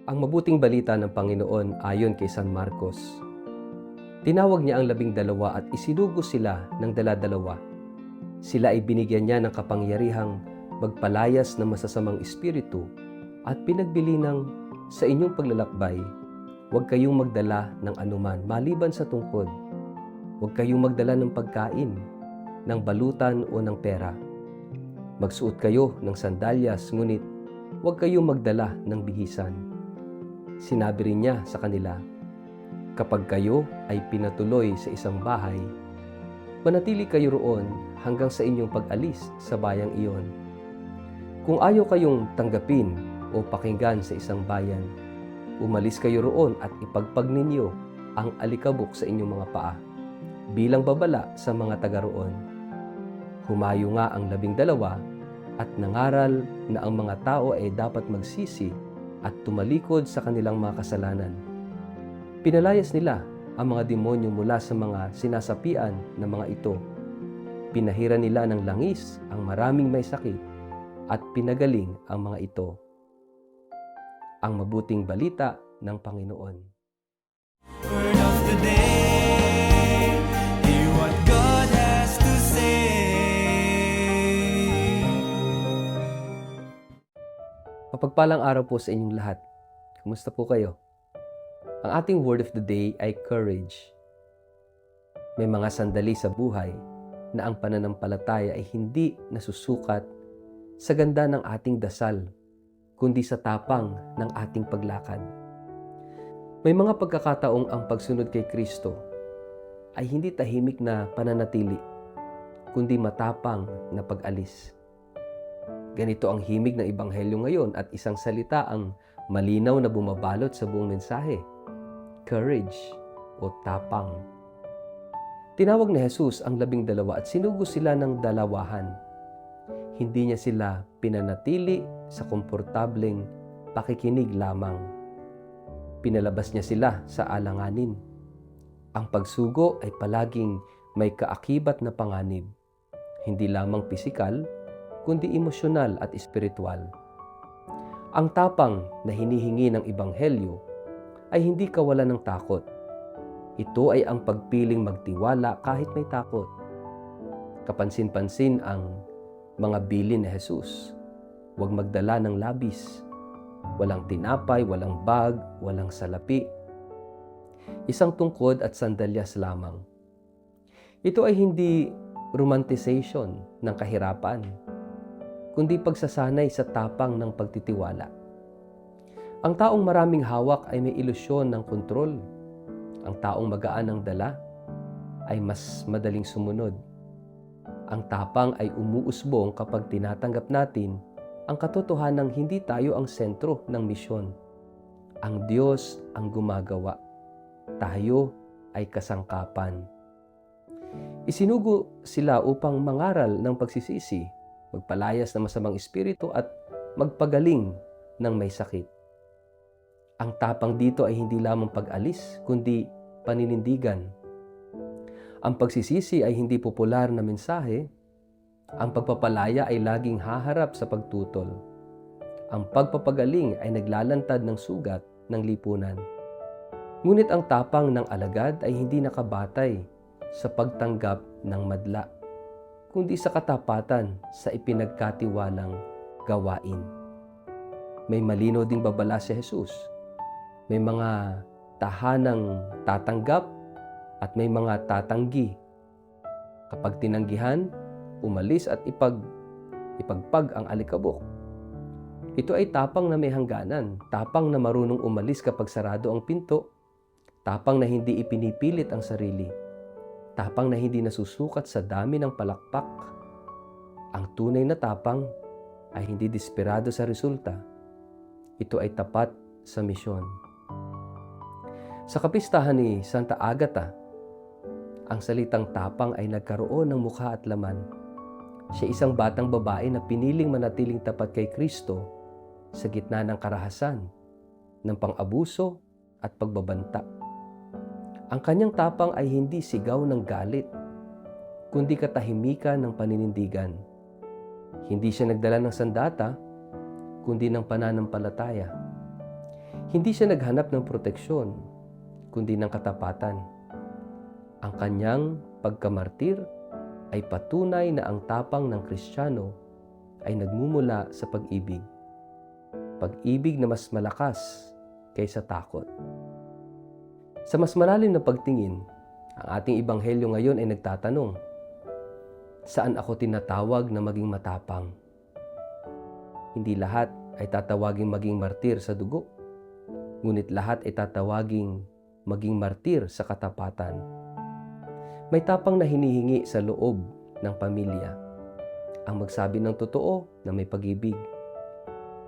Ang mabuting balita ng Panginoon ayon kay San Marcos. Tinawag niya ang 12 at isinugo sila ng dala-dalawa. Sila ay binigyan niya ng kapangyarihang magpalayas ng masasamang espiritu at pinagbili ng, sa inyong paglalakbay, huwag kayong magdala ng anuman maliban sa tungkod. Huwag kayong magdala ng pagkain, ng balutan o ng pera. Magsuot kayo ng sandalyas, ngunit huwag kayong magdala ng bihisan. Sinabi rin niya sa kanila, kapag kayo ay pinatuloy sa isang bahay, manatili kayo roon hanggang sa inyong pag-alis sa bayang iyon. Kung ayaw kayong tanggapin o pakinggan sa isang bayan, umalis kayo roon at ipagpag ninyo ang alikabok sa inyong mga paa, bilang babala sa mga taga roon. Humayo nga ang 12 at nangaral na ang mga tao ay dapat magsisi at tumalikod sa kanilang mga kasalanan. Pinalayas nila ang mga demonyo mula sa mga sinasapian ng mga ito. Pinahira nila ng langis ang maraming may sakit at pinagaling ang mga ito. Ang mabuting balita ng Panginoon. Word of the day, hear what God has to say. Mapagpalang araw po sa inyong lahat. Kumusta po kayo? Ang ating word of the day ay courage. May mga sandali sa buhay na ang pananampalataya ay hindi nasusukat sa ganda ng ating dasal, kundi sa tapang ng ating paglakad. May mga pagkakataong ang pagsunod kay Kristo ay hindi tahimik na pananatili, kundi matapang na pag-alis. Ganito ang himig ng Ebanghelyo ngayon at isang salita ang malinaw na bumabalot sa buong mensahe. Courage o tapang. Tinawag ni Jesus ang 12 at sinugo sila ng dalawahan. Hindi niya sila pinanatili sa komportableng pakikinig lamang. Pinalabas niya sila sa alanganin. Ang pagsugo ay palaging may kaakibat na panganib, hindi lamang pisikal, kundi emosyonal at espiritual. Ang tapang na hinihingi ng Ebanghelyo ay hindi kawalan ng takot. Ito ay ang pagpiling magtiwala kahit may takot. Kapansin-pansin ang mga bilin ni Jesus. Huwag magdala ng labis. Walang tinapay, walang bag, walang salapi. Isang tungkod at sandalyas lamang. Ito ay hindi romanticization ng kahirapan, kundi pagsasanay sa tapang ng pagtitiwala. Ang taong maraming hawak ay may ilusyon ng kontrol. Ang taong magaan ang dala ay mas madaling sumunod. Ang tapang ay umuusbong kapag tinatanggap natin ang katotohanang hindi tayo ang sentro ng misyon. Ang Diyos ang gumagawa. Tayo ay kasangkapan. Isinugo sila upang mangaral ng pagsisisi, magpalayas ng masamang espiritu at magpagaling ng may sakit. Ang tapang dito ay hindi lamang pag-alis, kundi paninindigan. Ang pagsisisi ay hindi popular na mensahe. Ang pagpapalaya ay laging haharap sa pagtutol. Ang pagpapagaling ay naglalantad ng sugat ng lipunan. Ngunit ang tapang ng alagad ay hindi nakabatay sa pagtanggap ng madla, kundi sa katapatan sa ipinagkatiwalang gawain. May malino ding babala si Jesus. May mga tahanang tatanggap at may mga tatanggi. Kapag tinanggihan, umalis at ipagpag ang alikabok. Ito ay tapang na may hangganan, tapang na marunong umalis kapag sarado ang pinto, tapang na hindi ipinipilit ang sarili, tapang na hindi nasusukat sa dami ng palakpak. Ang tunay na tapang ay hindi desperado sa resulta. Ito ay tapat sa misyon. Sa kapistahan ni Santa Agata, ang salitang tapang ay nagkaroon ng mukha at laman. Siya isang batang babae na piniling manatiling tapat kay Kristo sa gitna ng karahasan, ng pang-abuso at pagbabanta. Ang kanyang tapang ay hindi sigaw ng galit, kundi katahimikan ng paninindigan. Hindi siya nagdala ng sandata, kundi ng pananampalataya. Hindi siya naghanap ng proteksyon, kundi ng katapatan. Ang kanyang pagkamartir ay patunay na ang tapang ng Kristiyano ay nagmumula sa pag-ibig. Pag-ibig na mas malakas kaysa takot. Sa mas malalim na pagtingin, ang ating ebanghelyo ngayon ay nagtatanong, saan ako tinatawag na maging matapang? Hindi lahat ay tatawaging maging martir sa dugo, ngunit lahat ay tatawaging maging martir sa katapatan. May tapang na hinihingi sa loob ng pamilya, ang magsabi ng totoo na may pag-ibig.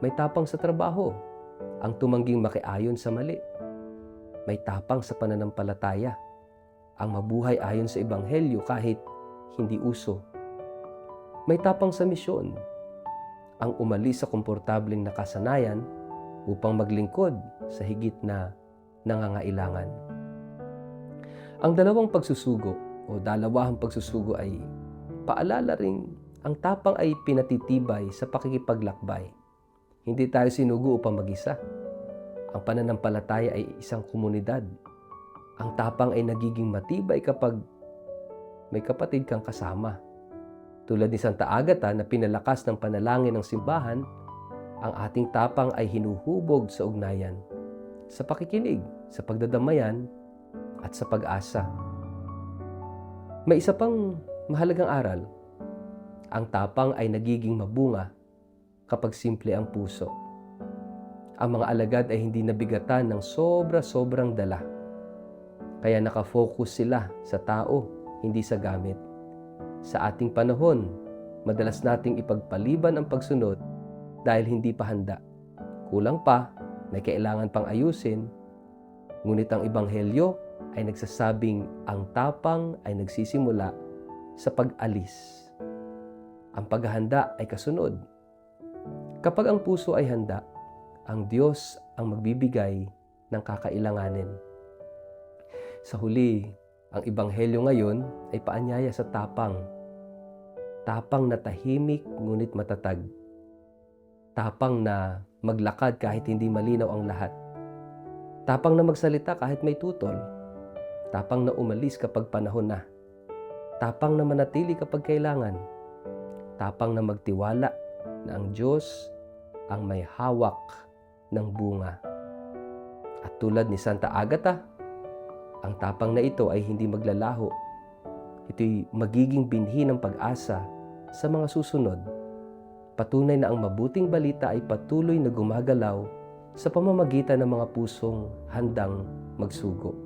May tapang sa trabaho, ang tumangging makiayon sa mali. May tapang sa pananampalataya, ang mabuhay ayon sa ebanghelyo kahit hindi uso. May tapang sa misyon, ang umalis sa komportableng nakasanayan upang maglingkod sa higit na nangangailangan. Ang dalawang pagsusugo o dalawahang pagsusugo ay paalala ring ang tapang ay pinatitibay sa pakikipaglakbay. Hindi tayo sinugo upang mag-isa. Ang pananampalataya ay isang komunidad. Ang tapang ay nagiging matibay kapag may kapatid kang kasama. Tulad ni Santa Agata na pinalakas ng panalangin ng simbahan, ang ating tapang ay hinuhubog sa ugnayan, sa pakikinig, sa pagdadamayan, at sa pag-asa. May isa pang mahalagang aral. Ang tapang ay nagiging mabunga kapag simple ang puso. Ang mga alagad ay hindi nabigatan ng sobra-sobrang dala. Kaya nakafocus sila sa tao, hindi sa gamit. Sa ating panahon, madalas nating ipagpaliban ang pagsunod dahil hindi pa handa. Kulang pa, may kailangan pang ayusin. Ngunit ang ebanghelyo ay nagsasabing ang tapang ay nagsisimula sa pag-alis. Ang paghahanda ay kasunod. Kapag ang puso ay handa, ang Diyos ang magbibigay ng kakailanganin. Sa huli, ang ebanghelyo ngayon ay paanyaya sa tapang. Tapang na tahimik ngunit matatag. Tapang na maglakad kahit hindi malinaw ang lahat. Tapang na magsalita kahit may tutol. Tapang na umalis kapag panahon na. Tapang na manatili kapag kailangan. Tapang na magtiwala na ang Diyos ang may hawak ng bunga. At tulad ni Santa Agata, ang tapang na ito ay hindi maglalaho. Ito'y magiging binhi ng pag-asa sa mga susunod. Patunay na ang mabuting balita ay patuloy na gumagalaw sa pamamagitan ng mga pusong handang magsugo.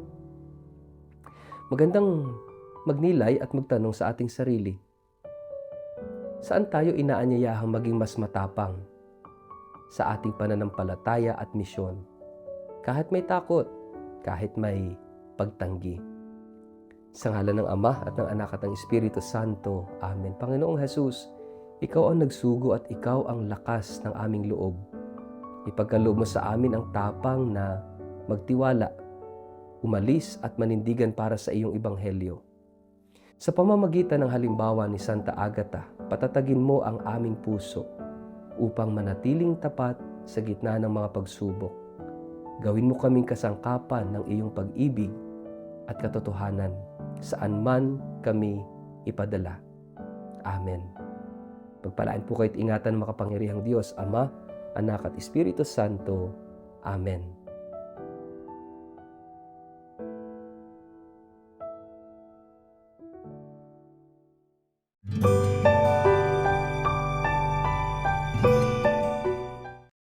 Magandang magnilay at magtanong sa ating sarili. Saan tayo inaanyayahang maging mas matapang sa ating pananampalataya at misyon? Kahit may takot, kahit may pagtanggi. Sa ngalan ng Ama at ng Anak at ng Espiritu Santo. Amen. Panginoong Jesus, Ikaw ang nagsugo at Ikaw ang lakas ng aming loob. Ipagkaloob mo sa amin ang tapang na magtiwala, umalis at manindigan para sa iyong ebanghelyo. Sa pamamagitan ng halimbawa ni Santa Agata, patatagin mo ang aming puso upang manatiling tapat sa gitna ng mga pagsubok. Gawin mo kaming kasangkapan ng iyong pag-ibig at katotohanan saan man kami ipadala. Amen. Pagpalain po kayo't ingatan ng makapangyarihang Diyos, Ama, Anak at Espiritu Santo. Amen.